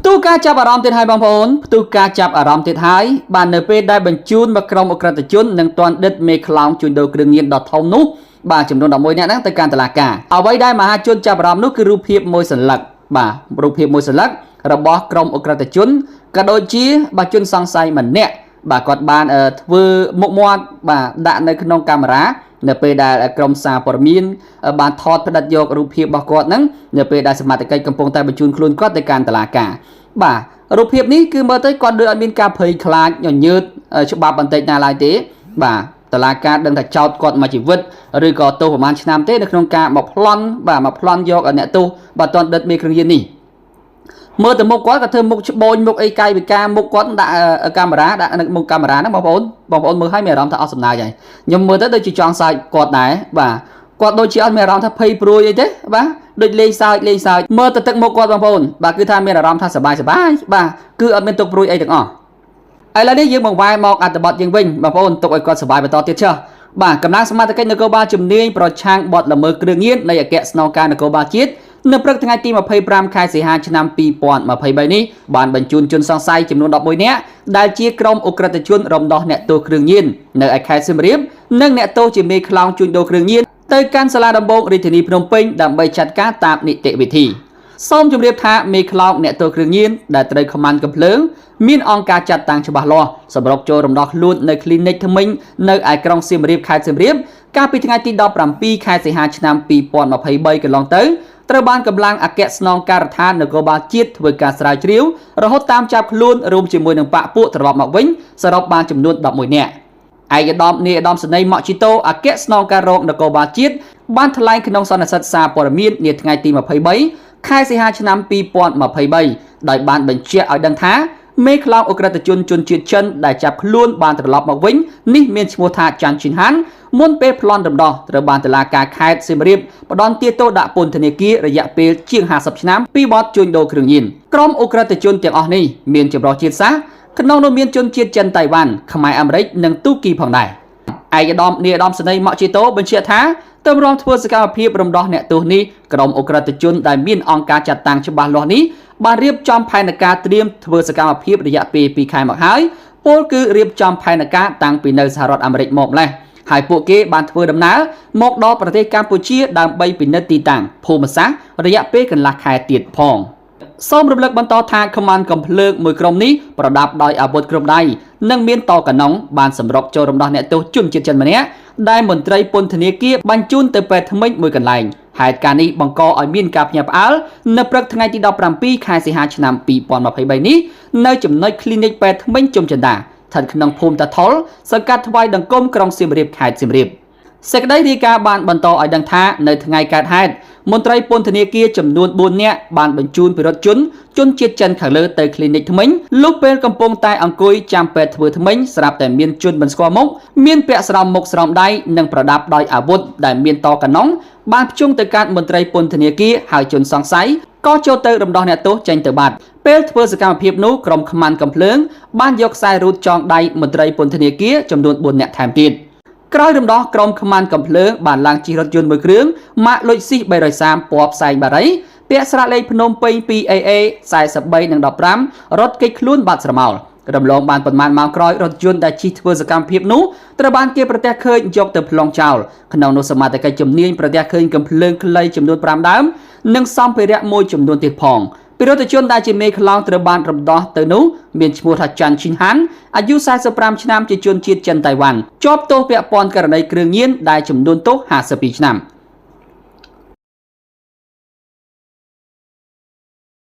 ផ្ទុះការចាប់អារម្មណ៍ទៀតហើយបងប្អូនផ្ទុះការចាប់អារម្មណ៍ទៀតហើយបាននៅពេលដែលបញ្ជូនមកក្រុមអក្រិតជននិងទាន់ដិតមេខ្លោងជួញដូរគ្រឿងញៀនដ៏ធំនោះបាទចំនួន11នាក់ហ្នឹងទៅកាន់តុលាការអ្វីដែលមហាជនចាប់អារម្មណ៍នោះគឺរូបភាពមួយសន្លឹកបាទរូបភាពមួយសន្លឹករបស់ក្រុមអក្រិតជនក៏ដូចជាបាទជនសង្ស័យម្នាក់បាទគាត់បានធ្វើមុខមាត់បាទដាក់នៅក្នុងកាមេរ៉ានៅពេលដែលក្រុមសារព័ត៌មានបានថតផ្តិតយករូបភាពរបស់គាត់ហ្នឹងនៅពេលដែលសមត្ថកិច្ចកំពុងតែបញ្ជូនខ្លួនគាត់ទៅកាន់តុលាការបាទរូបភាពនេះគឺមើលទៅគាត់ដូចអត់មានការភ័យខ្លាចញញើតច្បាប់បន្តិចណាឡើយទេបាទតុលាការដឹងថាចោទគាត់មួយជីវិតឬក៏ទោសប្រហែលឆ្នាំទេនៅក្នុងការមកប្លន់យកអ្នកទោសបាទតន់ដិតមេគ្រឿងញៀននេះមើលទៅមុខគាត់ក៏ធ្វើមុខច្បូនមុខអីកាយវិការមុខគាត់ដាក់កាមេរ៉ាដាក់នៅមុខកាមេរ៉ាហ្នឹងបងប្អូនមើលឲ្យមានអារម្មណ៍ថាអស់សំណើចហើយខ្ញុំមើលទៅដូចជាចង់សើចគាត់ដែរបាទគាត់ដូចជាអត់មានអារម្មណ៍ថាភ័យព្រួយអីទេបាទដូចលេងសើចមើលទៅទឹកមុខគាត់បងប្អូនបាទគឺថាមានអារម្មណ៍ថាសប្បាយបាទគឺអត់មានទុកព្រួយអីទាំងអស់ឥឡូវនេះយើងបង្វែរមកអត្ថបទយើងវិញបងប្អូនទុកឲ្យគាត់សប្បាយបន្តទៀតចុះបាទកម្លាំងសមត្ថកិច្ចនគរបាលជំនាញប្រឆាំងបទល្មើសគ្រឿងញៀននៃអគ្គស្នងការនគរបាលជាតិនៅព្រឹកថ្ងៃទី25ខែសីហាឆ្នាំ2023នេះបានបញ្ជូនជនសង្ស័យចំនួន11នាក់ដែលជាក្រុមអ ுக ្រិតជនរំដោះអ្នកទោសគ្រឿងញៀននៅឯខេត្តសៀមរាបនិងអ្នកទោសជាមេខ្លោងជួញដូរគ្រឿងញៀនទៅកាន់សាលាដំបងរាជធានីភ្នំពេញដើម្បីចាត់ការតាមនីតិវិធីសូមជម្រាបថាមេខ្លោងអ្នកទោសគ្រឿងញៀនដែលត្រូវខមមិនកំភ្លើងមានអង្គការចាត់តាំងច្បាស់លាស់សម្រាប់ចូលរំដោះខ្លួននៅគ្លីនិកថ្មីនៅឯក្រុងសៀមរាបខេត្តសៀមរាបកាលពីថ្ងៃទី17ខែសីហាឆ្នាំ2023កន្លងទៅត្រូវបានកម្លាំងអគ្គស្នងការដ្ឋាននគរបាលជាតិធ្វើការស្រាវជ្រាវរហូតតាមចាប់ខ្លួនរួមជាមួយនឹងបកពួកត្រឡប់មកវិញសរុបបានចំនួន11នាក់ឯកឧត្តមនាយឧត្តមសេនីយ៍ម៉ាក់ជីតូអគ្គស្នងការរងនគរបាលជាតិបានថ្លែងក្នុងសន្និសីទសារព័ត៌មាននាថ្ងៃទី23ខែសីហាឆ្នាំ2023ដោយបានបញ្ជាក់ឲ្យដឹងថាមេខ្លោងអ ுக ្រិតជនជាតិចិនដែលចាប់ខ្លួនបានត្រឡប់មកវិញនេះមានឈ្មោះថាចាន់ឈីនហានមុនពេលប្លន់រំដោះត្រូវបានតុលាការខេត្តសៀមរាបផ្ដន្ទាទោសដាក់ពន្ធនាគាររយៈពេលជាង50ឆ្នាំពីបទជួញដូរគ្រឿងញៀនក្រុមអ ுக ្រិតជនទាំងអស់នេះមានចម្រុះជាតិសាសន៍ក្នុងនោះមានជនជាតិចិនតៃវ៉ាន់ខ្មែរអាមេរិកនិងទូគីផងដែរឯកឧត្តមនាយឧត្តមសេនីយ៍ម៉ាក់ជីតូបញ្ជាក់ថាទម្រាំធ្វើសកម្មភាពរំដោះអ្នកទោសនេះក្រុមអ ுக ្រិតជនដែលមានអង្គការចាត់តាំងច្បាស់លាស់នេះបានរៀបចំផែនការត្រៀមធ្វើសកម្មភាពរយៈពេល2ខែមកហើយពលគឺរៀបចំផែនការតាំងពីនៅសហរដ្ឋអាមេរិកម្ល៉េះហើយពួកគេបានធ្វើដំណើរមកដល់ប្រទេសកម្ពុជាដើម្បីពិនិត្យទីតាំងភូមិសាស្ត្ររយៈពេលកន្លះខែទៀតផងសូមរំលឹកបន្តថាខមមិនកំភ្លើងមួយក្រុមនេះប្រដាប់ដោយអាវុធគ្រប់ដៃនិងមានតកណុងបានសម្រុកចូលរំដោះអ្នកទោសជនជាតិចិនម្នាក់ដែលមន្ត្រីពន្ធនាគារបញ្ជូនទៅពេទ្យថ្មិចមួយកន្លែងហេតុការណ៍នេះបង្កឲ្យមានការភ្ញាក់ផ្អើលនៅព្រឹកថ្ងៃទី17ខែសីហាឆ្នាំ2023នេះនៅចំណុចគ្លីនិកពេទ្យថ្មិញជុំចិន្តាស្ថិតក្នុងភូមិតាថុលសង្កាត់ថ្វាយដង្គមក្រុងសៀមរាបខេត្តសៀមរាបសេចក្តីរាយការណ៍បានបន្តឲ្យដឹងថានៅថ្ងៃកើតហេតុមន្ត្រីពន្ធនាគារចំនួន4នាក់បានបញ្ជូនពិរុទ្ធជនជាតិចិនខាងលើទៅគ្លីនិកថ្មិញលុះពេលកំពុងតែអង្គុយចាំពេទ្យធ្វើថ្មិញស្រាប់តែមានជនមិនស្គាល់មុខមានពាក់ស្រោមមុខស្រោមដៃនិងប្រដាប់ដោយអាវុធដែលមានតកណុងបានភ្ជង់ទៅកាន់មន្ត្រីពន្ធនាគារហើយជនសង្ស័យក៏ចូលទៅរំដោះអ្នកទោសចេញទៅបាត់ពេលធ្វើសកម្មភាពនោះក្រុមខ្មាន់កំភ្លើងបានយកខ្សែរូតចងដៃមន្ត្រីពន្ធនាគារចំនួន4នាក់ថែមទៀតក្រោយរំដោះក្រុមខ្មាន់កំភ្លើងបានឡើងជិះរថយន្តមួយគ្រឿងម៉ាកលុចស៊ីស330ពណ៌ផ្សែងបារីពាក់ស្លាកលេខភ្នំពេញ 2AA 43និង15រត់គេចខ្លួនបាត់ស្រមោលរំលងបានប៉ុន្មានម៉ោងក្រោយរថយន្តដែលជិះធ្វើសកម្មភាពនោះត្រូវបានគេប្រទះឃើញយកទៅប្លង់ចោលក្នុងនោះសមត្ថកិច្ចជំនាញប្រទះឃើញកំភ្លើងខ្លីចំនួន5ដើមនិងសម្ភារៈមួយចំនួនទៀតផងពិរុទ្ធជនដែលជាមេខ្លោងត្រូវបានរំដោះទៅនោះមានឈ្មោះថាចាន់ឈីនហានអាយុ45ឆ្នាំជាជនជាតិចិនតៃវ៉ាន់ជាប់ទោសពាក់ព័ន្ធករណីគ្រឿងញៀនដែលចំនួនទោស52ឆ្នាំ